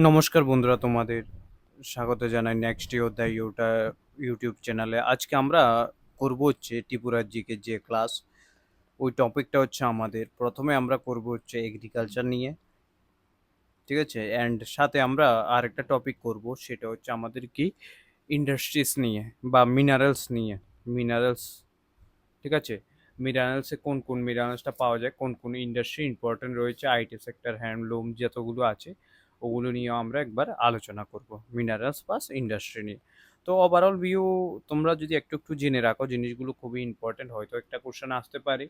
নমস্কার বন্ধুরা, তোমাদের স্বাগত জানাই নেক্সট অধ্যায় ইউটিউব চ্যানেলে। আজকে আমরা করব হচ্ছে ত্রিপুরার জিকে যে ক্লাস, ওই টপিকটা হচ্ছে আমাদের প্রথমে আমরা করব হচ্ছে এগ্রিকালচার নিয়ে, ঠিক আছে? অ্যান্ড সাথে আমরা আরেকটা টপিক করব, সেটা হচ্ছে আমাদের কি ইন্ডাস্ট্রিজ নিয়ে বা মিনারেলস নিয়ে। মিনারেলস, ঠিক আছে? মিনারেলসে কোন কোন মিনারেলসটা পাওয়া যায়, কোন কোন ইন্ডাস্ট্রি ইম্পর্টেন্ট রয়েছে, আইটি সেক্টর, হ্যান্ডলুম যতগুলো আছে ওগুলো নিয়েও আমরা একবার আলোচনা করব, মিনারেলস প্লাস ইন্ডাস্ট্রি নিয়ে। তো ওভারঅল ভিউ তোমরা যদি একটু একটু জেনে রাখো, জিনিসগুলো খুবই ইম্পর্টেন্ট। হয়তো একটা কোশ্চেন আসতে পারে,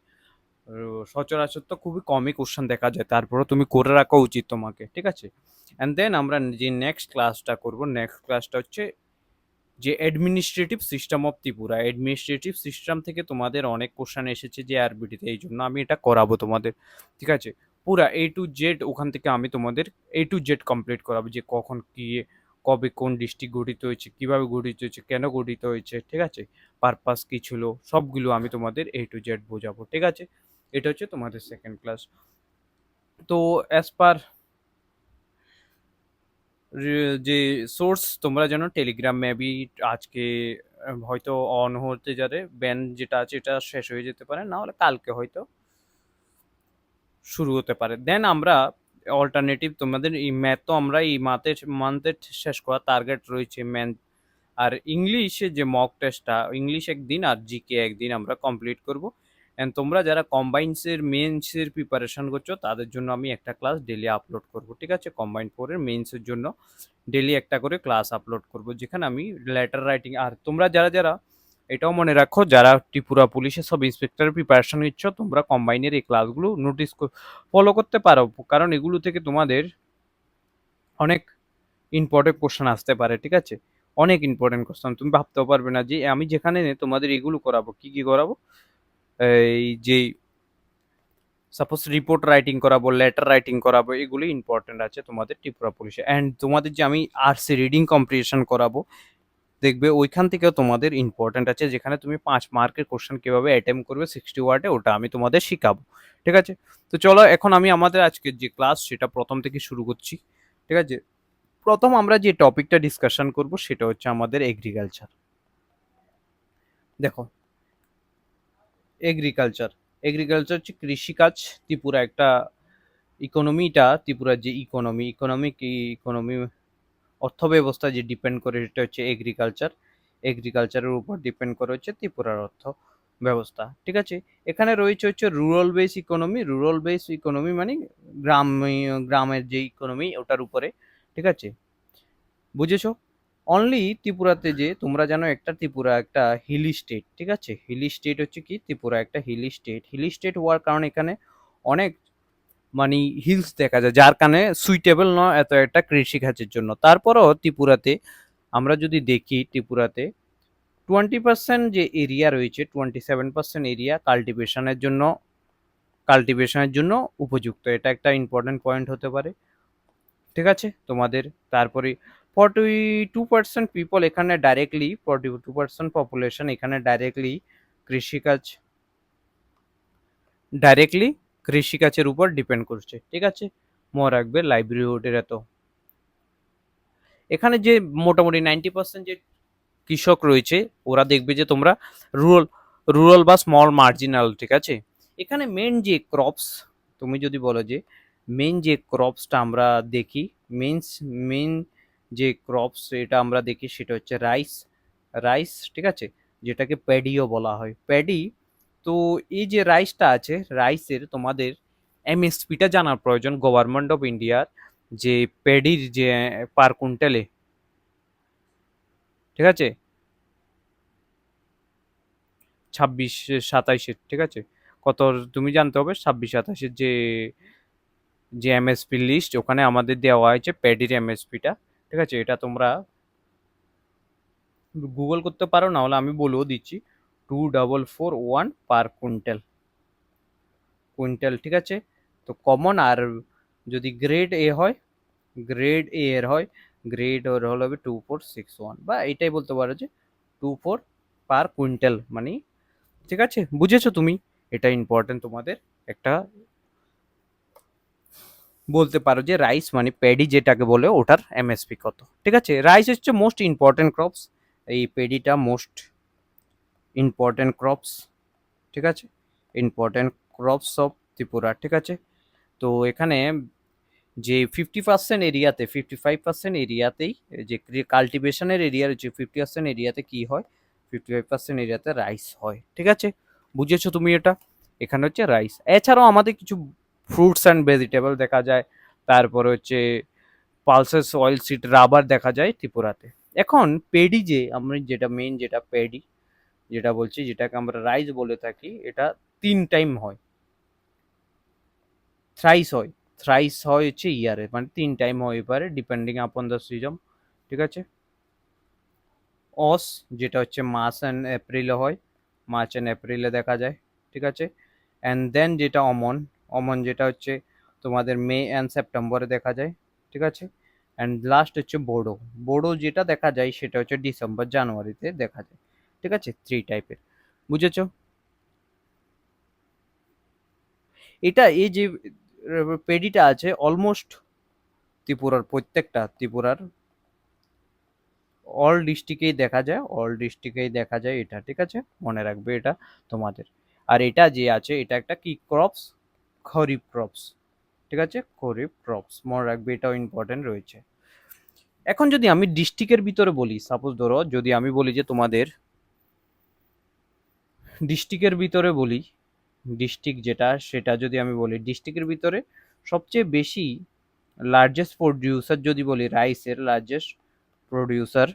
সচরাচর তো খুবই কমই কোশ্চেন দেখা যায়, তারপরেও তুমি করে রাখা উচিত তোমাকে, ঠিক আছে? অ্যান্ড দেন আমরা যে নেক্সট ক্লাসটা করব, নেক্সট ক্লাসটা হচ্ছে যে administrative system of Tripura. Administrative system থেকে তোমাদের অনেক কোশ্চেন এসেছে যে আরবিটিতে, এই জন্য আমি এটা করাবো তোমাদের, ঠিক আছে? পুরা A to Z ওখান থেকে আমি তোমাদের A to Z কমপ্লিট করাবো, যে কখন কি, কবে কোন ডিস্ট্রিক্ট গঠিত হয়েছে, কিভাবে গঠিত হয়েছে, কেন গঠিত হয়েছে, ঠিক আছে? পারপাস কি ছিল, সবগুলো আমি তোমাদের A to Z বোঝাবো, ঠিক আছে? এটা হচ্ছে তোমাদের সেকেন্ড ক্লাস। তো অ্যাজ পার যে সোর্স, তোমরা জানো টেলিগ্রাম মেবি আজকে হয়তো অন হতে যাবে, ব্যান যেটা আছে এটা শেষ হয়ে যেতে পারে, না হলে কালকে হয়তো শুরু হতে পারে। দেন আমরা অল্টারনেটিভ তোমাদের এই ম্যাথ, তো আমরা এই মান্থের শেষ করার টার্গেট রয়েছে ম্যাথ। আর ইংলিশে যে মক টেস্টটা, ইংলিশ একদিন আর জিকে একদিন আমরা কমপ্লিট করব। অ্যান্ড তোমরা যারা কম্বাইন্সের মেন্সের প্রিপারেশন করছো তাদের জন্য আমি একটা ক্লাস ডেলি আপলোড করব, ঠিক আছে? কম্বাইন ফোরের মেন্সের জন্য ডেলি একটা করে ক্লাস আপলোড করব, যেখানে আমি লেটার রাইটিং, আর তোমরা যারা যারা এটাও মনে রাখো, যারা ত্রিপুরা পুলিশের সব ইন্সপেক্টরের প্রিপারেশন নিচ্ছ, তোমরা কম্বাইনের এই ক্লাসগুলো ফলো করতে পারো, কারণ এগুলো থেকে তোমাদের অনেক ইম্পর্টেন্ট কোশ্চেন আসতে পারে, ঠিক আছে? অনেক ইম্পর্টেন্ট কোশ্চেন, তুমি ভাবতেও পারবে না যে আমি যেখানে তোমাদের এগুলো করাবো, কি কি করাবো, এই যে সাপোজ রিপোর্ট রাইটিং করাবো, লেটার রাইটিং করাবো, এগুলি ইম্পর্টেন্ট আছে তোমাদের ত্রিপুরা পুলিশে। অ্যান্ড তোমাদের যে আমি আরসি রিডিং কম্পিটিশন করাবো, দেখবে ওইখান থেকেও তোমাদের ইম্পর্টেন্ট আছে, যেখানে তুমি 5 মার্কের কোশ্চেন কিভাবে অ্যাটেম্প করবে 60 ওয়ার্ডে, ওটা আমি তোমাদের শিখাবো, ঠিক আছে? তো চলো এখন আমি আমাদের আজকের যে ক্লাস সেটা প্রথম থেকে শুরু করছি, ঠিক আছে? প্রথম আমরা যে টপিকটা ডিসকাশন করব সেটা হচ্ছে আমাদের এগ্রিকালচার। দেখো, এগ্রিকালচার এগ্রিকালচার হচ্ছে কৃষিকাজ। ত্রিপুরা একটা ইকোনমিটা, ত্রিপুরার যে ইকোনমি অর্থব্যবস্থা যে ডিপেন্ড করে সেটা হচ্ছে এগ্রিকালচার। এগ্রিকালচারের উপর ডিপেন্ড করে হচ্ছে ত্রিপুরার অর্থ ব্যবস্থা, ঠিক আছে? এখানে রয়েছে হচ্ছে রুরাল বেস ইকোনমি মানে গ্রাম, গ্রামের যে ইকোনমি ওটার উপরে, ঠিক আছে? বুঝেছো? অনলি ত্রিপুরাতে, যে তোমরা জানো একটা ত্রিপুরা একটা হিলি স্টেট, ঠিক আছে? হিলি স্টেট হচ্ছে কি, ত্রিপুরা একটা হিলি স্টেট হওয়ার কারণে এখানে অনেক মানে হিলস দেখা যায়, যার কারণে সুইটেবল নয় এত একটা কৃষিকাজের জন্য। তারপরেও ত্রিপুরাতে আমরা যদি দেখি, ত্রিপুরাতে 20% যে এরিয়া রয়েছে, 27% এরিয়া কাল্টিভেশনের জন্য উপযুক্ত। এটা একটা ইম্পর্টেন্ট পয়েন্ট হতে পারে, ঠিক আছে তোমাদের? তারপরে 42% পিপল এখানে ডাইরেক্টলি, 42% পপুলেশন এখানে কৃষিকাজ ডাইরেক্টলি কৃষিকাজের উপর ডিপেন্ড করছে, ঠিক আছে? মনে রাখবে লাইভলিহুডের এত এখানে যে মোটামুটি 90% যে কৃষক রয়েছে, ওরা দেখবে যে তোমরা রুরাল রুরাল বা স্মল মার্জিনাল, ঠিক আছে? এখানে মেন যে ক্রপস, তুমি যদি বলো যে মেন যে ক্রপসটা আমরা দেখি, মেন মেন যে ক্রপস এটা আমরা দেখি সেটা হচ্ছে রাইস, ঠিক আছে? যেটাকে প্যাডিও বলা হয়, প্যাডি। তো এই যে রাইসটা আছে, রাইসের তোমাদের এমএসপিটা জানার প্রয়োজন, গভর্নমেন্ট অফ ইন্ডিয়ার যে প্যাডির যে পার কুইন্টালে, ঠিক আছে? 26 27, ঠিক আছে? কত তুমি জানতে হবে, 26 27 যে এমএসপি লিস্ট ওখানে আমাদের দেওয়া হয়েছে প্যাডির এমএসপিটা, ঠিক আছে? এটা তোমরা গুগল করতে পারো, না হলে আমি বলেও দিচ্ছি, 2441 পার কুইন্টাল, ঠিক আছে? তো কমন, আর যদি গ্রেড এ এর হয়, গ্রেড ওর হলো 2461, বা এটাই বলতে পারো যে 24 পার কুইন্টাল মানে, ঠিক আছে? বুঝেছো তুমি? এটা ইম্পর্টেন্ট তোমাদের একটা বলতে পারো যে রাইস মানে প্যাডি যেটাকে বলে ওটার এমএসপি কত। ঠিক আছে, রাইস হচ্ছে মোস্ট ইম্পর্টেন্ট ক্রপস, এই প্যাডিটা মোস্ট ইম্পর্টেন্ট ক্রপস। ঠিক আছে, ইম্পর্টেন্ট ক্রপস অফ ত্রিপুরা। ঠিক আছে, তো এখানে যে 50% এরিয়াতে, 55% এরিয়াতেই যে কাল্টিভেশনের এরিয়ার যে 50% এরিয়াতে কি হয়, 55% এরিয়াতে রাইস হয়। ঠিক আছে, বুঝেছো তুমি এটা? এখানে হচ্ছে রাইস, এছাড়াও আমাদের কিছু ফ্রুটস অ্যান্ড ভেজিটেবল দেখা যায়, তারপরে হচ্ছে পালসেস অয়েল সিড রাবার দেখা যায় ত্রিপুরাতে। এখন পেডি যে আমরা যেটা মেইন যেটা পেডি যেটা বলছি, যেটাকে আমরা রাইস বলে থাকি, এটা 3 টাইম হয়, থ্রাইস হয়। থ্রাইস হয় হচ্ছে ইয়ারে, মানে 3 টাইম হয়ে পারে ডিপেন্ডিং আপন দ্য সিজন। ঠিক আছে, অস যেটা হচ্ছে মার্চ অ্যান্ড এপ্রিলে হয়, মার্চ অ্যান্ড এপ্রিলে দেখা যায়। ঠিক আছে, অ্যান্ড দেন যেটা অমন, অমন যেটা হচ্ছে তোমাদের মে অ্যান্ড সেপ্টেম্বরে দেখা যায়। ঠিক আছে, অ্যান্ড লাস্ট হচ্ছে বোডো, বোডো যেটা দেখা যায় সেটা হচ্ছে ডিসেম্বর জানুয়ারিতে দেখা যায়। ঠিক আছে, 3 টাইপের। বুঝেছো? এটা এই যে পেডিটা আছে অলমোস্ট ত্রিপুরার প্রত্যেকটা ত্রিপুরার অল ডিস্ট্রিক্টেই দেখা যায়, অল ডিস্ট্রিক্টেই দেখা যায় এটা। ঠিক আছে, মনে রাখবে এটা তোমাদের। আর এটা যে আছে এটা একটা কি ক্রপস, খরিফ ক্রপস। ঠিক আছে, খরিফ ক্রপস মনে রাখবে, এটাও ইম্পর্টেন্ট রয়েছে। এখন যদি আমি ডিস্ট্রিক্টের ভিতরে বলি, সাপোজ ধরো যদি আমি বলি যে তোমাদের ডিস্ট্রিক্টের ভিতরে বলি, ডিস্ট্রিক্ট যেটা সেটা যদি আমি বলি ডিস্ট্রিক্টের ভিতরে সবচেয়ে বেশি লার্জেস্ট প্রডিউসার যদি বলি, রাইসের লার্জেস্ট প্রডিউসার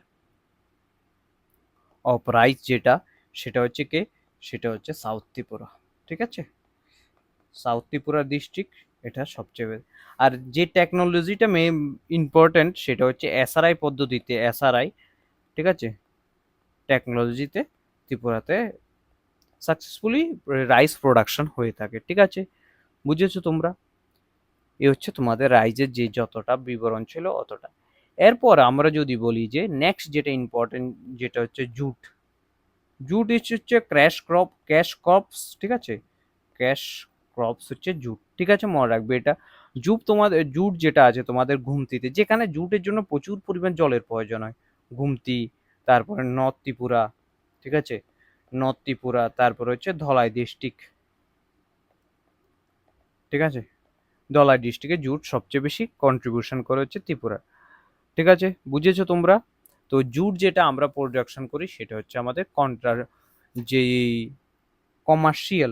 অফ রাইস যেটা, সেটা হচ্ছে কে, সেটা হচ্ছে সাউথ ত্রিপুরা। ঠিক আছে, সাউথ ত্রিপুরা ডিস্ট্রিক্ট এটা সবচেয়ে আর যে টেকনোলজিটা মেন ইম্পর্টেন্ট সেটা হচ্ছে এসআরআই পদ্ধতিতে, এসআরআই। ঠিক আছে, টেকনোলজিতে ত্রিপুরাতে সাকসেসফুলি রাইস প্রোডাকশন হয়ে থাকে। ঠিক আছে, বুঝেছো তোমরা? এ হচ্ছে তোমাদের রাইজের যে যতটা বিবরণ ছিল অতটা। এরপর আমরা যদি বলি যে নেক্সট যেটা ইম্পর্টেন্ট, যেটা হচ্ছে জুট। জুট হচ্ছে ক্র্যাশ ক্রপ, ক্যাশ ক্রপস। ঠিক আছে, ক্যাশ ক্রপস হচ্ছে জুট। ঠিক আছে, মনে রাখবে এটা। জুট তোমাদের, জুট যেটা আছে তোমাদের ঘুমতিতে, যেখানে জুটের জন্য প্রচুর পরিমাণ জলের প্রয়োজন হয়, ঘুমতি, তারপরে নর্থ ত্রিপুরা। ঠিক আছে, নর্থ ত্রিপুরা, তারপরে হচ্ছে ধলাই ডিস্ট্রিক্ট। ঠিক আছে, ধলাই ডিস্ট্রিক্টে জুট সবচেয়ে বেশি কন্ট্রিবিউশন করে হচ্ছে ত্রিপুরা। ঠিক আছে, বুঝেছো তোমরা? তো জুট যেটা আমরা প্রোডাকশন করি সেটা হচ্ছে আমাদের যে কমার্শিয়াল,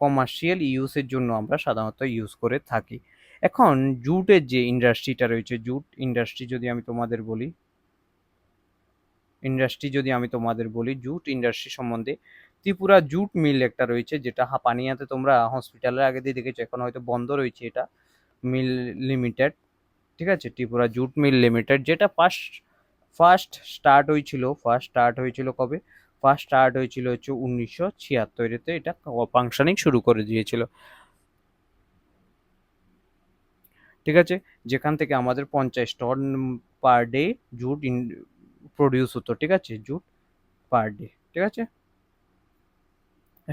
কমার্শিয়াল ইউজের জন্য আমরা সাধারণত ইউজ করে থাকি। এখন জুটের যে ইন্ডাস্ট্রিটা রয়েছে, জুট ইন্ডাস্ট্রি যদি আমি তোমাদের বলি, জুট ইন্ডাস্ট্রি সম্বন্ধে, ত্রিপুরা জুট মিল একটা রয়েছে যেটা হাপানিয়াতে তোমরা হসপিটালের আগে দিয়ে দেখেছো, এখন হয়তো বন্ধ রয়েছে এটা, মিল লিমিটেড। ঠিক আছে, ত্রিপুরা জুট মিল লিমিটেড, যেটা ফার্স্ট স্টার্ট হয়েছিল কবে, ফার্স্ট স্টার্ট হয়েছিল হচ্ছে 1976-তে, এটা ফাংশনিং শুরু করে দিয়েছিল। ঠিক আছে, যেখান থেকে আমাদের 50 ton per day jute produce হতো। ঠিক আছে, জুট পার ডে। ঠিক আছে,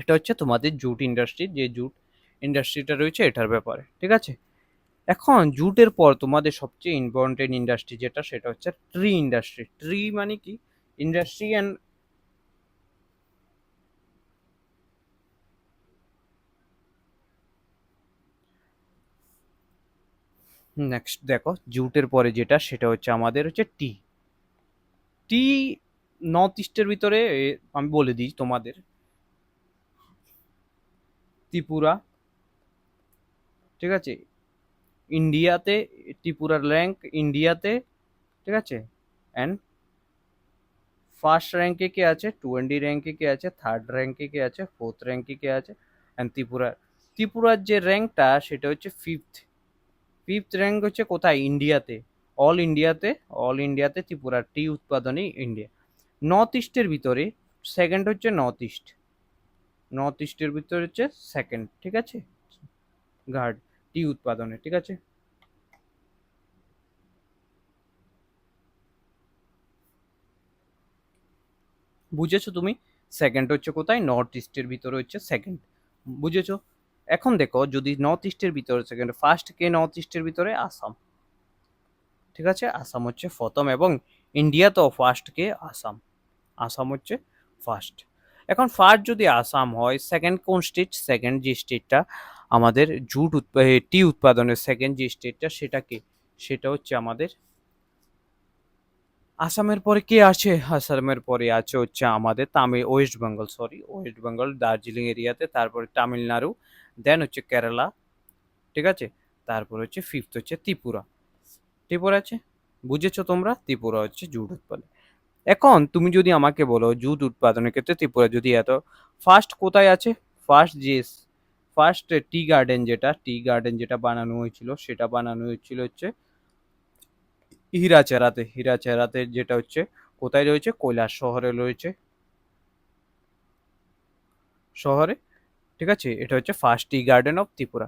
এটা হচ্ছে তোমাদের জুট ইন্ডাস্ট্রি, যে জুট ইন্ডাস্ট্রিটা রয়েছে এটার ব্যাপারে। ঠিক আছে, এখন জুটের পর তোমাদের সবচেয়ে ইম্পর্টেন্ট ইন্ডাস্ট্রি যেটা, সেটা হচ্ছে ট্রি ইন্ডাস্ট্রি। ট্রি মানে কি, ইন্ডাস্ট্রি অ্যান্ড নেক্সট দেখো জুটের পরে যেটা, সেটা হচ্ছে আমাদের হচ্ছে টি। টি নর্থ ইস্টের ভিতরে আমি বলে দিই তোমাদের, ত্রিপুরা। ঠিক আছে, ইন্ডিয়াতে ত্রিপুরার র্যাঙ্ক ইন্ডিয়াতে। ঠিক আছে, অ্যান্ড ফার্স্ট র্যাঙ্কে কে আছে, 20 র্যাঙ্কে কে আছে, থার্ড র্যাঙ্কে কে আছে, ফোর্থ র্যাঙ্কে কে আছে, অ্যান্ড ত্রিপুরার যে র্যাঙ্কটা সেটা হচ্ছে ফিফথ। ফিফথ র্যাঙ্ক হচ্ছে কোথায়, ইন্ডিয়াতে, অল ইন্ডিয়াতে। অল ইন্ডিয়াতে ত্রিপুরার টি উৎপাদনে ইন্ডিয়া। নর্থ ইস্টের ভিতরে সেকেন্ড হচ্ছে নর্থ ইস্ট, নর্থ ইস্টের ভিতরে হচ্ছে সেকেন্ড। ঠিক আছে, গার্ড টি উৎপাদনে। ঠিক আছে, বুঝেছো তুমি? সেকেন্ড হচ্ছে কোথায়, নর্থ ইস্টের ভিতরে হচ্ছে সেকেন্ড। বুঝেছো? এখন দেখো যদি নর্থ ইস্টের ভিতরে সেকেন্ড, ফার্স্ট কে নর্থ ইস্টের ভিতরে? আসাম। ঠিক আছে, আসাম হচ্ছে প্রথম, এবং ইন্ডিয়া তো ফার্স্ট কে আসাম, আসাম হচ্ছে ফার্স্ট। এখন ফার্স্ট যদি আসাম হয়, সেকেন্ড কোন স্টেট? সেকেন্ড যে স্টেটটা আমাদের টি উৎপাদনের সেকেন্ড যে স্টেটটা, সেটা কি? সেটা হচ্ছে আমাদের আসামের পরে কে আছে? আসামের পরে আছে হচ্ছে আমাদের West Bengal, sorry West Bengal, Darjeeling এরিয়াতে, তারপরে তামিলনাড়ু, দেন হচ্ছে কেরালা, ঠিক আছে, তারপর হচ্ছে ফিফথ হচ্ছে ত্রিপুরা। ত্রিপুরা আছে, বুঝেছো তোমরা? ত্রিপুরা হচ্ছে জুট উৎপাদন। এখন তুমি যদি আমাকে বলো জুট উৎপাদনের ক্ষেত্রে ত্রিপুরা যদি এত ফার্স্ট কোথায় আছে, ফার্স্ট যে ফার্স্ট টি গার্ডেন যেটা বানানো হয়েছিল, সেটা বানানো হয়েছিল হচ্ছে হীরাচেরাতে। হীরাচেরাতে যেটা হচ্ছে কোথায় রয়েছে? কৈলাস শহরে রয়েছে, শহরে। ঠিক আছে, এটা হচ্ছে first tea garden of Tripura.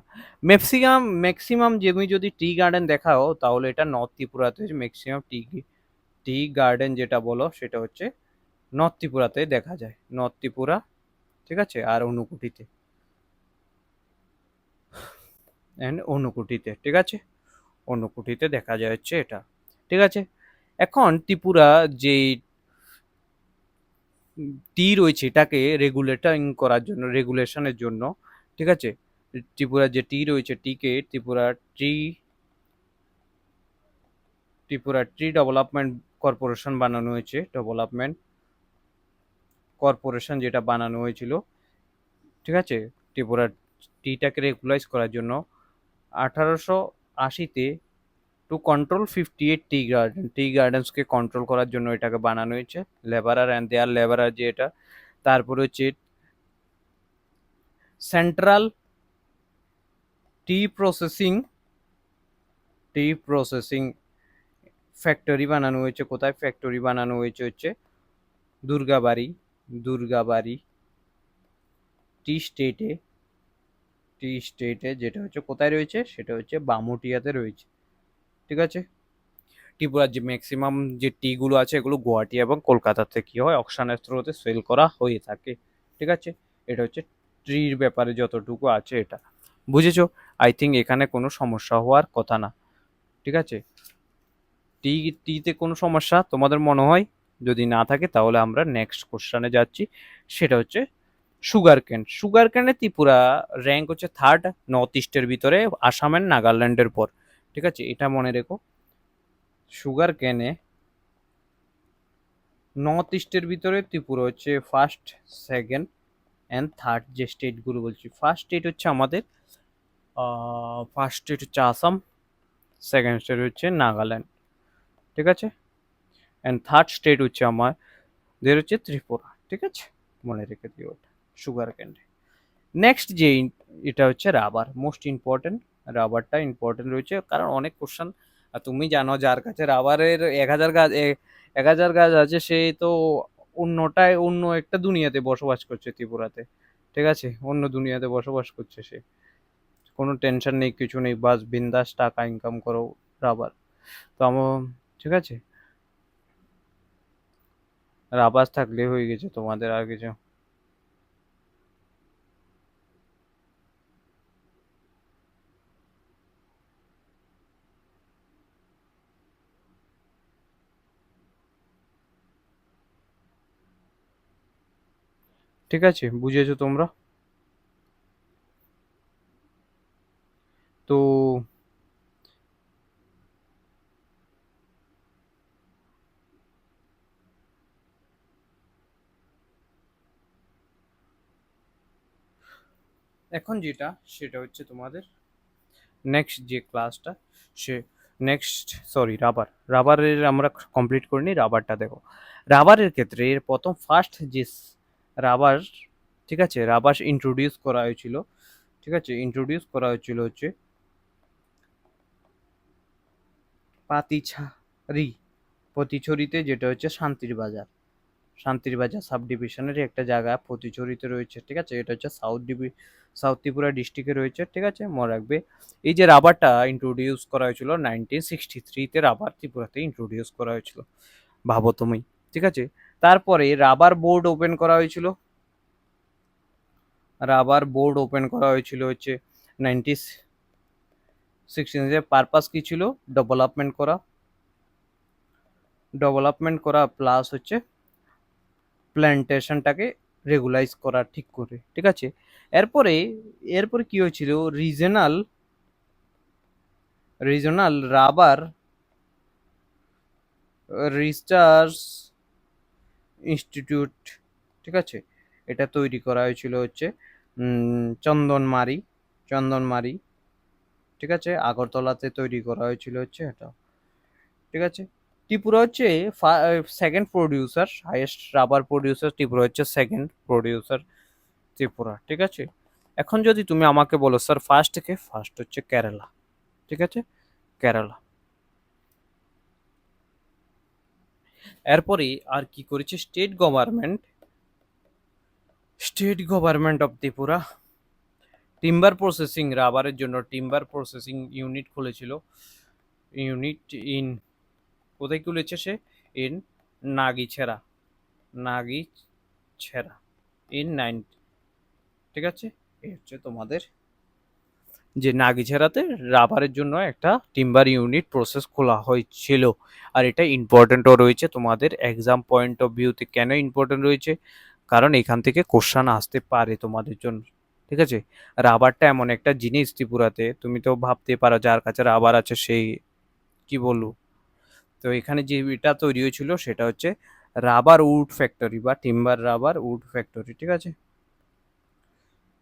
Maximum তুমি যদি টি গার্ডেন দেখাও, তাহলে এটা নর্থ ত্রিপুরাতে ম্যাক্সিমাম টি গার্ডেন যেটা বলো সেটা হচ্ছে নর্থ ত্রিপুরাতে দেখা যায়, নর্থ ত্রিপুরা, ঠিক আছে, আর অনুকুটিতে, ঠিক আছে, অনুকুটিতে দেখা যায় হচ্ছে এটা, ঠিক আছে। এখন ত্রিপুরা যে টি রয়েছে এটাকে রেগুলেশনের জন্য, ঠিক আছে, ত্রিপুরা যে টি রয়েছে, টি ত্রিপুরা ট্রি ডেভেলপমেন্ট কর্পোরেশন বানানো হয়েছে, ডেভেলপমেন্ট কর্পোরেশন যেটা বানানো হয়েছিল, ঠিক আছে, ত্রিপুরা টিটাকে রেগুলাইজ করার জন্য 1880-তে, টু কন্ট্রোল 58 টি গার্ডেন্সকে কন্ট্রোল করার জন্য এটাকে বানানো হয়েছে, লেবারার অ্যান্ড দেয়ার লেবারার যে এটা। তারপরে হচ্ছে সেন্ট্রাল টি প্রসেসিং টি প্রসেসিং ফ্যাক্টরি বানানো হয়েছে। কোথায় ফ্যাক্টরি বানানো হয়েছে? হচ্ছে দুর্গাবাড়ি, দুর্গাবাড়ি টি স্টেটে, যেটা হচ্ছে কোথায় রয়েছে? সেটা হচ্ছে বামুটিয়াতে রয়েছে, ঠিক আছে। ত্রিপুরার যে ম্যাক্সিমাম যে টি গুলো আছে, এগুলো গুয়াহাটি এবং কলকাতাতে কি হয়, অকশনের থ্রুতে সেল করা হয়ে থাকে, ঠিক আছে। এটা হচ্ছে ট্রির ব্যাপারে যতটুকু আছে এটা, বুঝেছো? আই থিঙ্ক এখানে কোনো সমস্যা হওয়ার কথা না, ঠিক আছে। টি টিতে কোনো সমস্যা তোমাদের মনে হয়? যদি না থাকে তাহলে আমরা নেক্সট কোশ্চেনে যাচ্ছি, সেটা হচ্ছে সুগার কেন। সুগার কেনে ত্রিপুরা র্যাঙ্ক হচ্ছে থার্ড নর্থ ইস্টের ভিতরে, আসাম এন্ড নাগাল্যান্ডের পর, ঠিক আছে, এটা মনে রেখো। সুগার কেনে নর্থ ইস্টের ভিতরে ত্রিপুরা হচ্ছে ফার্স্ট, সেকেন্ড অ্যান্ড থার্ড যে স্টেটগুলো বলছি। ফার্স্ট স্টেট হচ্ছে আমাদের ফার্স্ট স্টেট হচ্ছে আসাম, সেকেন্ড স্টেট হচ্ছে নাগাল্যান্ড, ঠিক আছে, অ্যান্ড থার্ড স্টেট হচ্ছে আমাদের হচ্ছে ত্রিপুরা, ঠিক আছে, মনে রেখে দিও ওটা সুগার ক্যান্ডি। নেক্সট যে এটা হচ্ছে রাবার, মোস্ট ইম্পর্টেন্ট। রাবারটা ইম্পর্টেন্ট রয়েছে, কারণ অনেক কোশ্চেন, তুমি জানো যার কাছে রাবারের 1000 গাছ 1000 গাছ আছে, সে তো অন্য একটা দুনিয়াতে বসবাস করছে ত্রিপুরাতে, ঠিক আছে, অন্য দুনিয়াতে বসবাস করছে সে, কোনো টেনশন নেই, কিছু নেই, বাস বিন্দাস টাকা ইনকাম করো। রাবার তো আমার, ঠিক আছে, রাবার থাকলে হয়ে গেছে তোমাদের, আর কিছু। ঠিক আছে, বুঝেছো তোমরা? তো এখন যেটা, সেটা হচ্ছে তোমাদের নেক্সট যে ক্লাসটা, সে নেক্সট, সরি, রাবারের আমরা কমপ্লিট করিনি, রাবারটা দেখো। রাবারের ক্ষেত্রে এর প্রথম ফার্স্ট যে রাবার, ঠিক আছে, রাবার ইন্ট্রোডিউস করা হয়েছিল, ঠিক আছে, ইন্ট্রোডিউস করা হয়েছিল হচ্ছে পাতিছারি, পতিছড়িতে, যেটা হচ্ছে শান্তির বাজার, শান্তির বাজার সাব ডিভিশনের একটা জায়গা পতিচুরিতে রয়েছে, ঠিক আছে, এটা হচ্ছে সাউথ ত্রিপুরা ডিস্ট্রিক্টে রয়েছে, ঠিক আছে, মনে রাখবে। এই যে রাবারটা ইন্ট্রোডিউস করা হয়েছিল 1963-তে, রাবার ত্রিপুরাতে ইন্ট্রোডিউস করা হয়েছিল, ভাবো তুমি, ঠিক আছে। তারপরে রাবার বোর্ড ওপেন করা হয়েছিল, রাবার বোর্ড ওপেন করা হয়েছিল হচ্ছে 1916 পারপাস কি ছিল? ডেভেলপমেন্ট করা প্লাস হচ্ছে প্ল্যান্টেশনটাকে রেগুলাইজ করা ঠিক করে, ঠিক আছে। এরপরে এরপরে কি হয়েছিল? Regional regional rubber research institute, ঠিক আছে, এটা তৈরি করা হয়েছিল হচ্ছে চন্দনমারি চন্দনমারি, ঠিক আছে, আগরতলাতে তৈরি করা হয়েছিল হচ্ছে এটা, ঠিক আছে। ত্রিপুরা হচ্ছে second producer, highest rubber producer Tripura হচ্ছে সেকেন্ড প্রডিউসার ত্রিপুরা, ঠিক আছে। এখন যদি তুমি আমাকে বলো স্যার ফার্স্ট কে, ফার্স্ট হচ্ছে কেরালা, ঠিক আছে, কেরালা। এরপরে আর কি করেছে state government of Tripura timber processing, রাবারের জন্য টিম্বার প্রসেসিং ইউনিট খুলেছিল। ইউনিট ইন কোথায় খুলেছে সে? ইন নাগিছেরা, নাগিছেরা ইন 9, ঠিক আছে। এই হচ্ছে তোমাদের যে নাগিছেরাতে রাবারের জন্য একটা টিম্বার ইউনিট প্রসেস খোলা হয়েছিল। আর এটা ইম্পর্টেন্টও রয়েছে তোমাদের এক্সাম পয়েন্ট অফ ভিউতে। কেন ইম্পর্টেন্ট রয়েছে? কারণ এখান থেকে কোশ্চান আসতে পারে তোমাদের জন্য, ঠিক আছে। রাবারটা এমন একটা জিনিস ত্রিপুরাতে, তুমি তো ভাবতে পারো যার কাছে রাবার আছে সেই কি বলবো। তো এখানে যে এটা তৈরি হয়েছিল সেটা হচ্ছে রাবার উড ফ্যাক্টরি বা টিম্বার রাবার উড ফ্যাক্টরি, ঠিক আছে।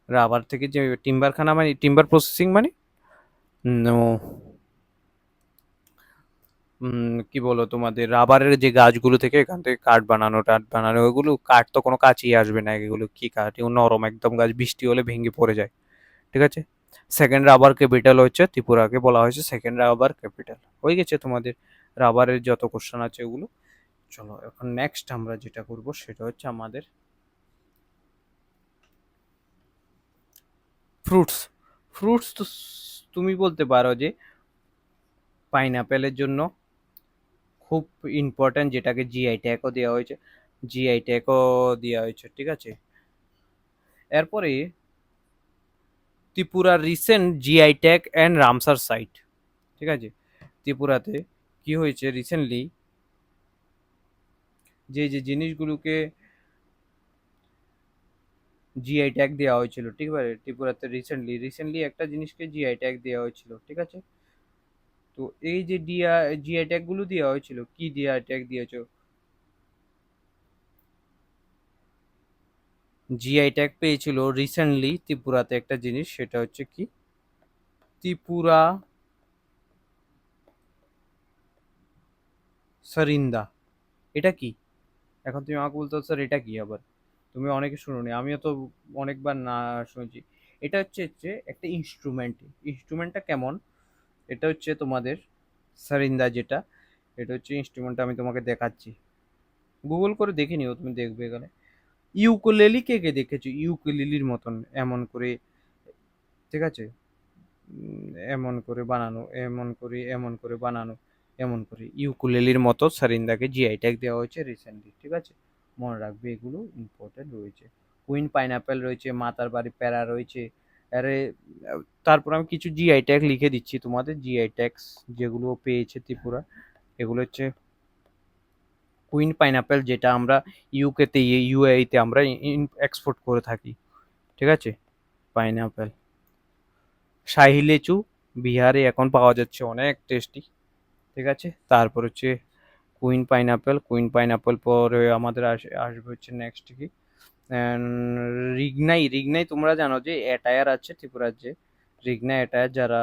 রাবার থেকে যে টিম্বারখানা মানে টিম্বার প্রসেসিং মানে নো কি বলো তোমাদের রাবারের যে গাছগুলো থেকে এখান থেকে কাঠ বানানো ওগুলো কাঠ তো কোনো কাছেই আসবে না, এগুলো কি কাঠ, এগুলো নরম একদম গাছ, বৃষ্টি হলে ভেঙে পড়ে যায়, ঠিক আছে। সেকেন্ড রাবার ক্যাপিটাল হচ্ছে ত্রিপুরাকে বলা হয়েছে সেকেন্ড রাবার ক্যাপিটাল। হয়ে গেছে তোমাদের রাবারের যত কোশ্চেন আছে ওগুলো। চলো এখন নেক্সট আমরা যেটা করব সেটা হচ্ছে আমাদের ফ্রুটস। ফ্রুটস তো তুমি বলতে পারো যে পাইনাপেলের জন্য খুব ইম্পর্ট্যান্ট, যেটাকে জিআই ট্যাগও দেওয়া হয়েছে, জিআই ট্যাগও দেওয়া হয়েছে, ঠিক আছে। এরপরে ত্রিপুরার recent GI tag and Ramsar site, ঠিক আছে। ত্রিপুরাতে কি হয়েছে রিসেন্টলি, যে যে জিনিসগুলোকে জিআই ট্যাগ দেওয়া হয়েছিল, ঠিক আছে, ত্রিপুরাতে রিসেন্টলি একটা জিনিসকে জিআই ট্যাগ দেওয়া হয়েছিল, ঠিক আছে। তো এই যে জিআই ট্যাগ গুলো দেওয়া হয়েছিল, কি জিআই ট্যাগ দিয়েছো? জিআই ট্যাগ পেয়েছিল রিসেন্টলি ত্রিপুরাতে একটা জিনিস, সেটা হচ্ছে কি ত্রিপুরা সরিন্দা। এটা কি? এখন তুমি আমাকে বলতে স্যার এটা কি আবার, তুমি অনেকে শুনোনি, আমিও তো অনেকবার না শুনেছি। এটা হচ্ছে একটা ইনস্ট্রুমেন্টটা কেমন, এটা হচ্ছে তোমাদের সারিন্দা যেটা, এটা হচ্ছে ইনস্ট্রুমেন্টটা আমি তোমাকে দেখাচ্ছি, গুগল করে দেখে নিও, তুমি দেখবে এখানে। ইউকুলেলি কে কে দেখেছো ইউকুলেলির মতন এমন করে, ঠিক আছে, এমন করে বানানো, এমন করে ইউকুলেলির মতো সারিন্দাকে জিআই ট্যাগ দেওয়া হয়েছে রিসেন্টলি, ঠিক আছে। মনে রাখবে এগুলো ইম্পর্টেন্ট রয়েছে। কুইন পাইনাপেল রয়েছে, মাতার বাড়ি প্যারা রয়েছে। আরে তারপর আমি কিছু জিআই ট্যাগ লিখে দিচ্ছি তোমাদের, জিআই ট্যাগস যেগুলো পেয়েছে ত্রিপুরা, এগুলো হচ্ছে কুইন পাইনাপেল, যেটা আমরা ইউকেতে ইউএইতে আমরা এক্সপোর্ট করে থাকি, ঠিক আছে, পাইনাপেল। শাহি লেচু বিহারে এখন পাওয়া যাচ্ছে, অনেক টেস্টি, ঠিক আছে। তারপর হচ্ছে কুইন পাইনাপেল পরে আমাদের আসবে হচ্ছে নেক্সট কি রিগনাই তোমরা জানো যে অ্যাটায়ার আছে ত্রিপুরার, যে রিগনাই অ্যাটায়ার যারা,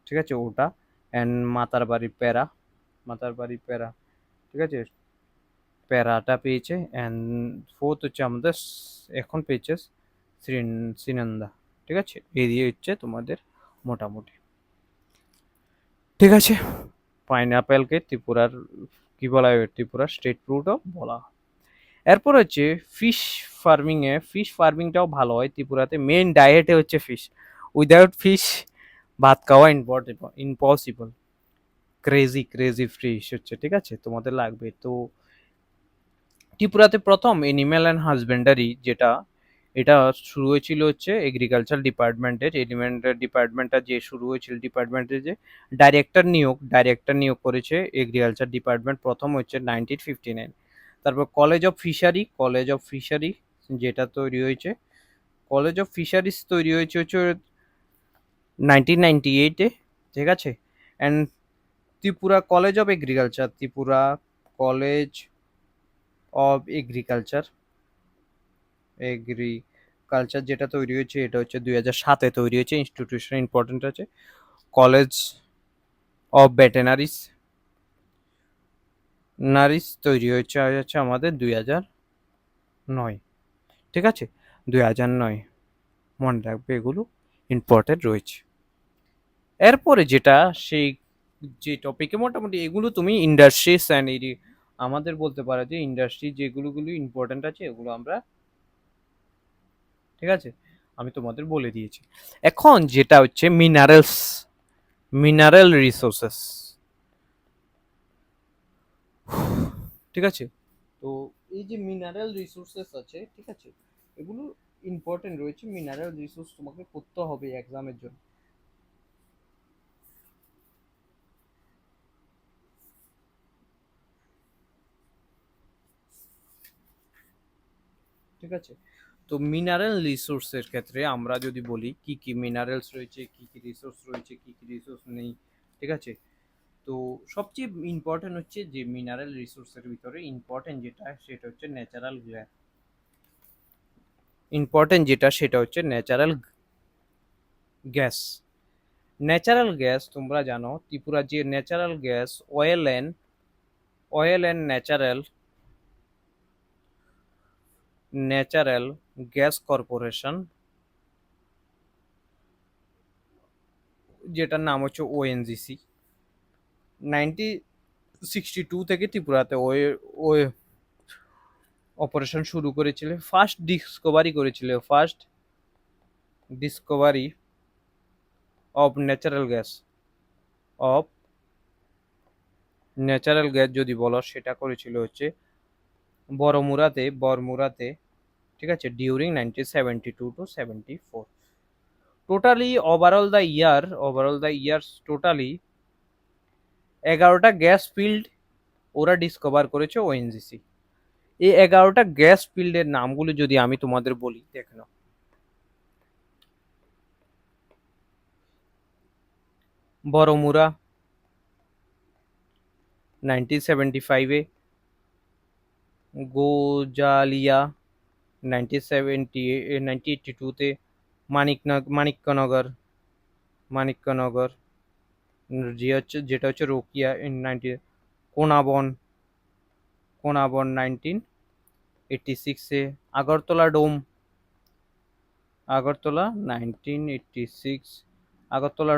ঠিক আছে, ওটা। অ্যান্ড মাতার বাড়ি প্যারা, ঠিক আছে, প্যারাটা পেয়েছে। অ্যান্ড ফোর্থ হচ্ছে আমাদের এখন পেয়েছে সিনন্দা, ঠিক আছে। এই দিয়ে হচ্ছে তোমাদের মোটামুটি, ঠিক আছে। পাইনাপেলকে ত্রিপুরার কি বলা হয়, ত্রিপুরার স্টেট ফ্রুটও বলা হয়। এরপর হচ্ছে ফিশ ফার্মিংটাও ভালো হয় ত্রিপুরাতে, মেন ডায়েটে হচ্ছে ফিশ, উইদাউট ফিশ ভাত খাওয়া ইম্পসিবল, ক্রেজি ক্রেজি ফিশ হচ্ছে, ঠিক আছে, তোমাদের লাগবে। তো ত্রিপুরাতে প্রথম এনিম্যাল অ্যান্ড হাজবেন্ডারি যেটা, এটা শুরু হয়েছিল হচ্ছে এগ্রিকালচার ডিপার্টমেন্টের ডিপার্টমেন্টটা যে শুরু হয়েছিল ডিপার্টমেন্টের যে ডাইরেক্টর নিয়োগ করেছে এগ্রিকালচার ডিপার্টমেন্ট প্রথম হচ্ছে 1959। তারপর কলেজ অফ ফিশারি যেটা তৈরি হয়েছে, কলেজ অফ ফিশারিজ তৈরি হয়েছে হচ্ছে 1998-এ, ঠিক আছে। And Tripura college of agriculture যেটা তৈরি হয়েছে এটা হচ্ছে 2007-এ তৈরি হয়েছে। ইনস্টিটিউশন ইম্পর্টেন্ট আছে কলেজ অফ ভেটেনারিস তৈরি হচ্ছে আমাদের 2009, ঠিক আছে, 2009, মনে রাখবে এগুলো ইম্পর্টেন্ট রয়েছে। এরপরে যেটা সেই যে টপিকে মোটামুটি এগুলো তুমি ইন্ডাস্ট্রিজ অ্যান্ড আমাদের বলতে পারো যে ইন্ডাস্ট্রি যেগুলো ইম্পর্টেন্ট আছে এগুলো আমরা, ঠিক আছে, আমি তোমাদের বলে দিয়েছি। এখন যেটা হচ্ছে মিনারেল রিসোর্সেস, ঠিক আছে। তো এই যে মিনারেল রিসোর্সেস আছে, ঠিক আছে, এগুলো ইম্পর্টেন্ট রয়েছে। মিনারেল রিসোর্স তোমাকে করতে হবে এক্সামের জন্য। ঠিক আছে। তো মিনারেল রিসোর্সের ক্ষেত্রে আমরা যদি বলি কি কি মিনারেলস রয়েছে, কি কি রিসোর্স রয়েছে, কি কি রিসোর্স নেই, ঠিক আছে। তো সবচেয়ে ইম্পর্টেন্ট হচ্ছে যে মিনারেল রিসোর্সের ভিতরে ইম্পর্টেন্ট যেটা সেটা হচ্ছে গ্যাস। ন্যাচারাল গ্যাস তোমরা জানো ত্রিপুরা যে natural gas oil and natural gas corporation, যেটার নাম হচ্ছে ওএনজিসি, 1962 থেকে ত্রিপুরাতে ওই অপারেশন শুরু করেছিল। First discovery of of natural gas যদি বলো সেটা করেছিল হচ্ছে বরমুরাতে, ঠিক আছে, during 1972 to 74। Totally overall the years totally 11টা গ্যাস ফিল্ড ওরা ডিসকভার করেছে ওএনজিসি। এই 11টা গ্যাস ফিল্ডের নামগুলো যদি আমি তোমাদের বলি, দেখে নাও। বরমুরা 1975-এ, গোজালিয়া 1982-তে, মানিক্যনগর যেটা হচ্ছে রোকিয়া কোনাবন 1986-এ, আগরতলা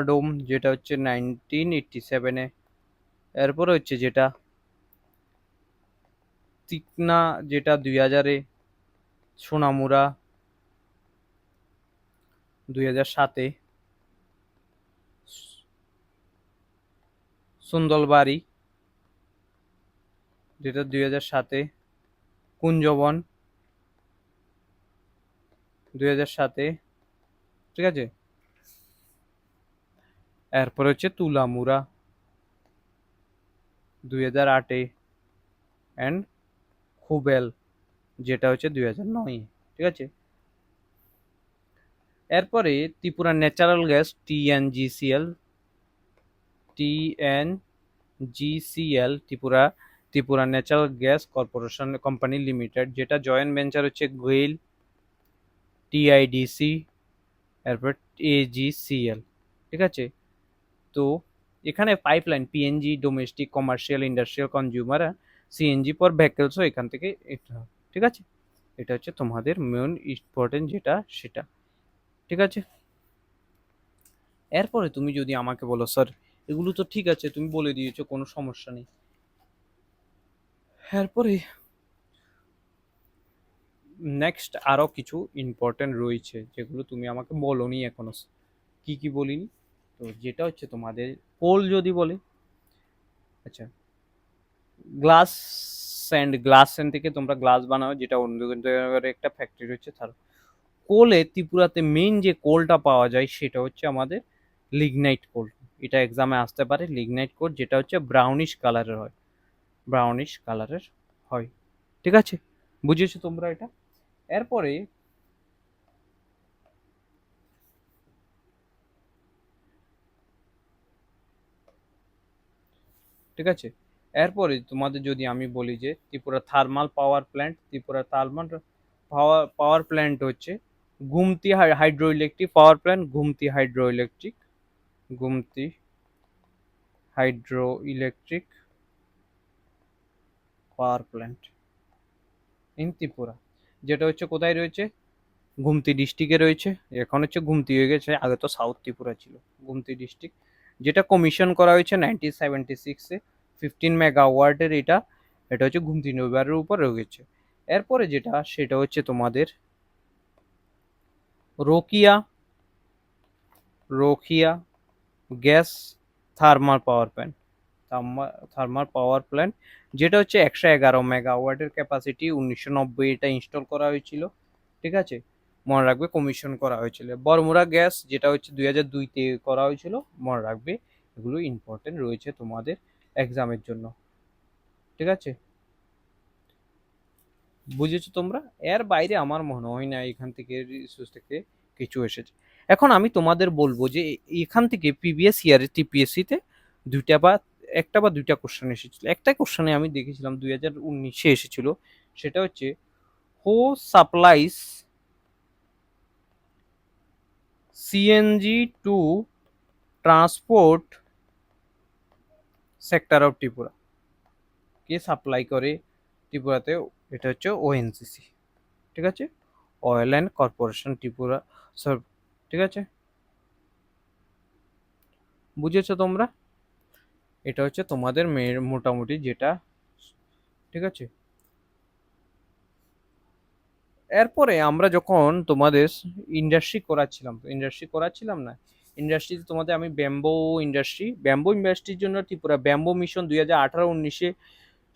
ডোম যেটা হচ্ছে 1987-এ। এরপরে হচ্ছে যেটা তিকনা যেটা 2000-এ, সোনামুরা 2007-এ, সুন্দরবাড়ি যেটা 2007-এ, কুঞ্জবন 2007-এ, ঠিক আছে। এরপর হচ্ছে তুলামুরা 2008-এ অ্যান্ড খুবেল যেটা হচ্ছে 2009, ঠিক আছে। এরপরে Tripura natural gas TNGCL Tripura natural gas corporation company limited, যেটা জয়েন্ট ভেঞ্চার হচ্ছে গোয়েল, টিআইডিসি, এরপর এজিসিএল, ঠিক আছে। তো এখানে pipeline PNG domestic commercial industrial consumer CNG for ভেহিকলসও এখান থেকে এটা, ঠিক আছে। এটা হচ্ছে তোমাদের মেন ইম্পর্টেন্ট যেটা সেটা, ঠিক আছে। এরপরে তুমি যদি আমাকে বলো স্যার এগুলো তো ঠিক আছে তুমি বলে দিয়েছো কোনো সমস্যা নেই, এরপরে নেক্সট আরো কিছু ইম্পর্টেন্ট রয়েছে যেগুলো তুমি আমাকে বলোনি এখনো, কি কি বলিনি। তো যেটা হচ্ছে তোমাদের যদি বলে, আচ্ছা, গ্লাস স্যান্ড থেকে তোমরা গ্লাস বানাও, যেটা অন্য একটা ফ্যাক্টরি রয়েছে তার কোলে ত্রিপুরাতে মেইন যে কোলটা পাওয়া যায় সেটা হচ্ছে আমাদের লিগনাইট কোল। এটা এক্সামে আসতে পারে, লিগনাইট কোল, যেটা হচ্ছে ব্রাউনিশ কালারের হয়, ব্রাউনিশ কালারের হয়। ঠিক আছে, বুঝেছো তোমরা এটা? এরপরে ঠিক আছে, এরপরে তোমাদের যদি আমি বলি যে Tripura thermal power plant, Tripura thermal power power plant হচ্ছে Gumti hydro electric power plant, Gumti hydro electric, Gumti hydro electric power plant in Tripura, যেটা হচ্ছে কোথায় রয়েছে? গুমতি ডিস্ট্রিক্টে রয়েছে। এখন হচ্ছে গুমতি হয়ে গেছে, আগে তো সাউথ ত্রিপুরা ছিল। গুমতি ডিস্ট্রিক্ট, যেটা কমিশন করা হয়েছে 1976-এ, 15 মেগাওয়াটের এটা। এটা হচ্ছে গুমতি নদীর উপর রয়েছে। এরপরে যেটা সেটা হচ্ছে তোমাদের Rokhia, Rokhia gas thermal power plant, thermal power plant, যেটা হচ্ছে 111 মেগাওয়াটের ক্যাপাসিটি। 1990 এটা ইনস্টল করা হয়েছিল। ঠিক আছে, মনে রাখবে কমিশন করা হয়েছিল। বরমুরা গ্যাস, যেটা হচ্ছে 2002-তে করা হয়েছিল, মনে রাখবে। এগুলো ইম্পর্টেন্ট রয়েছে তোমাদের এক্সামের জন্য। ঠিক আছে, বুঝেছো তোমরা? এর বাইরে আমার মনে হয় না এখান থেকে রিসোর্স থেকে কিছু এসেছে। এখন আমি তোমাদের বলবো যে এখান থেকে প্রিভিয়াস ইয়ারে টিপিএসসি তে দুইটা বা একটা বা দুইটা কোশ্চেন এসেছিল। একটা কোশ্চেনে আমি দেখেছিলাম 2019-এ এসেছিল, সেটা হচ্ছে who supplies CNG to transport sector of Tripura, কে সাপ্লাই করে ত্রিপুরাতে? এটা হচ্ছে ওএনজিসি। ঠিক আছে, oil and corporation Tripura serve. ঠিক আছে, বুঝেছো তোমরা? এটা হচ্ছে তোমাদের মেয়ের মোটামুটি যেটা। ঠিক আছে, এরপরে আমরা যখন তোমাদের ইন্ডাস্ট্রি করাচ্ছিলাম না, ইন্ডাস্ট্রিতে তোমাদের আমি ব্যাম্বো ইন্ডাস্ট্রির জন্য ত্রিপুরা ব্যাম্বো মিশন 2018-19-এ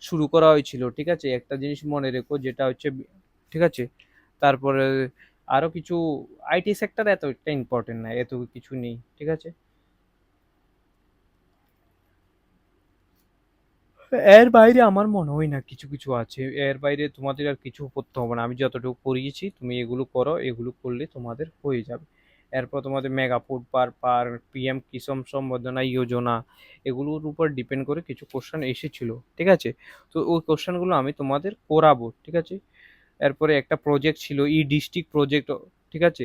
শুরু করা হয়েছিল। ঠিক আছে, একটা জিনিস মনে রেখো, যেটা হচ্ছে ঠিক আছে। তারপরে আরো কিছু আইটি সেক্টর এত একটা ইম্পর্টেন্ট না, এত কিছু নেই। ঠিক আছে, এর বাইরে আমার মনে হয় না কিছু কিছু আছে। এর বাইরে তোমাদের আর কিছু করতে হবে না, আমি যতটুকু পড়িয়েছি তুমি এগুলো করো, এগুলো করলে তোমাদের হয়ে যাবে। এরপর তোমাদের মেগা ফুড পার পিএম কিষাণ সম্বর্ধনা যোজনা, এগুলোর উপর ডিপেন্ড করে কিছু কোশ্চেন এসেছিল। ঠিক আছে, তো ওই কোশ্চেনগুলো আমি তোমাদের করাবো। ঠিক আছে, এরপরে একটা প্রজেক্ট ছিল ই ডিস্ট্রিক্ট প্রজেক্ট। ঠিক আছে,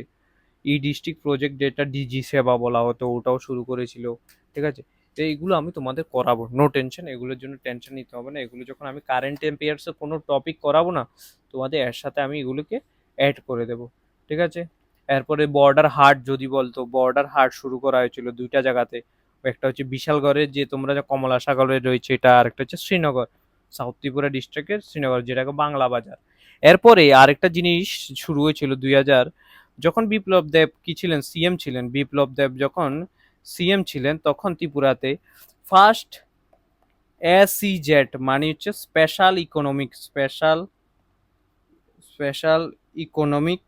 ই ডিস্ট্রিক্ট প্রজেক্ট, যেটা ডিজি সেবা বলা হতো, ওটাও শুরু করেছিল। ঠিক আছে, তো এইগুলো আমি তোমাদের করাবো, নো টেনশন, এগুলোর জন্য টেনশন নিতে হবে না। এগুলো যখন আমি কারেন্ট অ্যাফেয়ার্সের কোনো টপিক করাবো না, তোমাদের এর সাথে আমি এগুলোকে অ্যাড করে দেবো। ঠিক আছে, এরপরে বর্ডার হাট যদি বলতো, বর্ডার হাট শুরু করা হয়েছিল দুইটা জায়গাতে। একটা হচ্ছে বিশালগড়ের, যে তোমরা যে কমলা সাগরে রয়েছে এটা, আর একটা হচ্ছে শ্রীনগর, সাউথ ত্রিপুরা ডিস্ট্রিক্টের শ্রীনগর, যেটাকে বাংলা বাজার। এরপরে আরেকটা জিনিস শুরু হয়েছিল 2000, যখন বিপ্লব দেব কি ছিলেন, সিএম ছিলেন, বিপ্লব দেব যখন সিএম ছিলেন, তখন ত্রিপুরাতে ফার্স্ট এসইজেড, মানে হচ্ছে স্পেশাল ইকোনমিক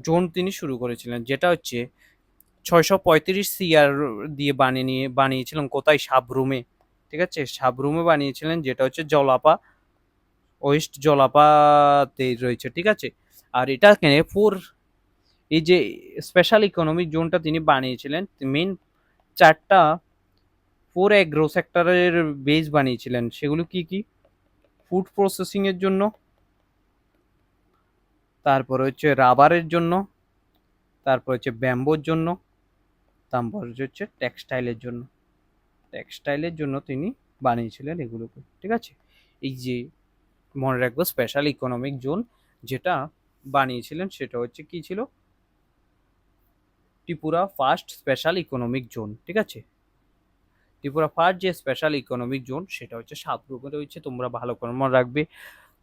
জোন তিনি শুরু করেছিলেন, যেটা হচ্ছে 635 CR দিয়ে বানিয়েছিলেন কোথায়? সাবরুমে। ঠিক আছে, সাবরুমে বানিয়েছিলেন, যেটা হচ্ছে ওয়েস্ট জলাপাতে রয়েছে। ঠিক আছে, আর এটাকে এই যে স্পেশাল ইকোনমিক জোনটা তিনি বানিয়েছিলেন, মেইন 4টা 4 এগ্রো সেক্টরের বেস বানিয়েছিলেন। সেগুলো কি কি? ফুড প্রসেসিং এর জন্য, তারপর হচ্ছে রাবারের জন্য, তারপর হচ্ছে ব্যাম্বোর জন্য, তারপর হচ্ছে টেক্সটাইলের জন্য তিনি বানিয়েছিলেন এগুলোকে। ঠিক আছে, এই যে মনে রাখবো স্পেশাল ইকোনমিক জোন যেটা বানিয়েছিলেন, সেটা হচ্ছে কি ছিল? Tripura first special economic zone. ঠিক আছে, ত্রিপুরা ফার্স্ট যে স্পেশাল ইকোনমিক জোন সেটা হচ্ছে সাবরুমে রয়েছে, তোমরা ভালো করে মনে রাখবে।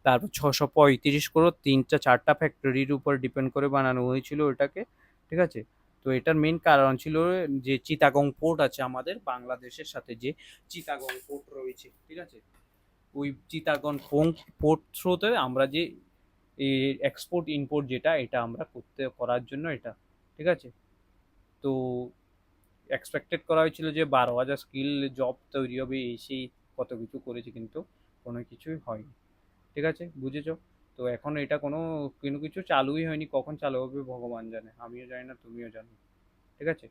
তারপর 635 করোড় 3-4টা ফ্যাক্টরির উপর ডিপেন্ড করে বানানো হয়েছিল ওটাকে। ঠিক আছে, তো এটার মেইন কারণ ছিল যে চিটাগং পোর্ট আছে আমাদের বাংলাদেশের সাথে, যে চিটাগং পোর্ট রয়েছে। ঠিক আছে, ওই চিটাগং পোর্ট থ্রুতে আমরা যে এই এক্সপোর্ট ইম্পোর্ট যেটা এটা আমরা করার জন্য এটা, ঠিক আছে? তো এক্সপেক্টেড করা হয়েছিল যে 12,000 স্কিল জব তৈরি হবে, এই সেই কত কিছু করেছে, কিন্তু কোনো কিছুই হয়নি, ঠিক আছে? বুঝেছো? তো এখন এটা কোনো কোনো কিছু চালুই হয়নি, কখন চালু হবে ভগবান জানে, আমিও জানি না, তুমিও জানো, ঠিক আছে?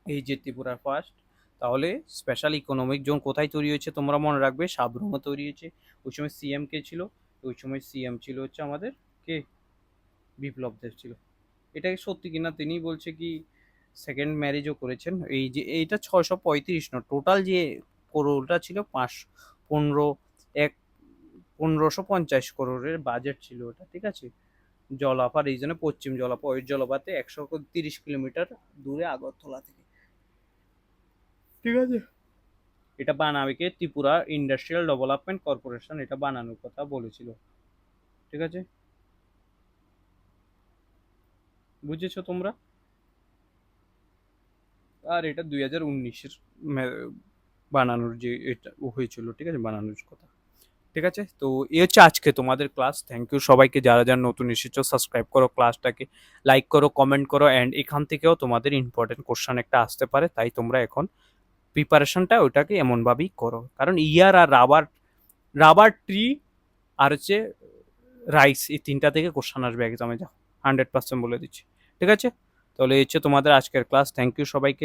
এই যে ত্রিপুরা ফার্স্ট, তাহলে স্পেশাল ইকোনমিক জোন কোথায় তৈরি হয়েছে তোমরা মনে রাখবে, সাবরুমে তৈরি হয়েছে। ওই সময় সিএম কে ছিল? ওই সময় সিএম ছিল হচ্ছে আমাদের কে, বিপ্লব দেব ছিল। এটা কি সত্যি কিনা তিনিই বলছে কি সেকেন্ড ম্যারেজও করেছেন। এই যে এইটা 635 না, টোটাল যে করোড়টা ছিল 15 এক 1550 করোড়ের বাজেট ছিল ওটা, ঠিক আছে? জলাপা রিজনে, পশ্চিম জলাপা, ওই জলপাতে 130 কিলোমিটার দূরে আগরতলা থেকে, ঠিক আছে? এটা বানাবে কে? ত্রিপুরা ইন্ডাস্ট্রিয়াল ডেভেলপমেন্ট কর্পোরেশন এটা বানানোর কথা বলেছিল, ঠিক আছে? বুঝেছো তোমরা? আর এটা 2019-এর বানানোর যে এটা হয়েছিল, ঠিক আছে, বানানোর কথা, ঠিক আছে? তো এই হচ্ছে আজকে তোমাদের ক্লাস। থ্যাংক ইউ সবাইকে, যারা যারা নতুন এসেছো সাবস্ক্রাইব করো, ক্লাসটাকে লাইক করো, কমেন্ট করো, অ্যান্ড এখান থেকেও তোমাদের ইম্পর্টেন্ট কোশ্চেন একটা আসতে পারে, তাই তোমরা এখন প্রিপারেশনটা ওটাকে এমনভাবেই করো, কারণ ইয়ার আর রাবার, রাবার ট্রি আর হচ্ছে রাইস, এই তিনটা থেকে কোশ্চেন আসবে এক্সামে, যাও 100% বলে দিচ্ছি, ঠিক আছে? তাহলে এই হচ্ছে তোমাদের আজকের ক্লাস। থ্যাংক ইউ সবাইকে।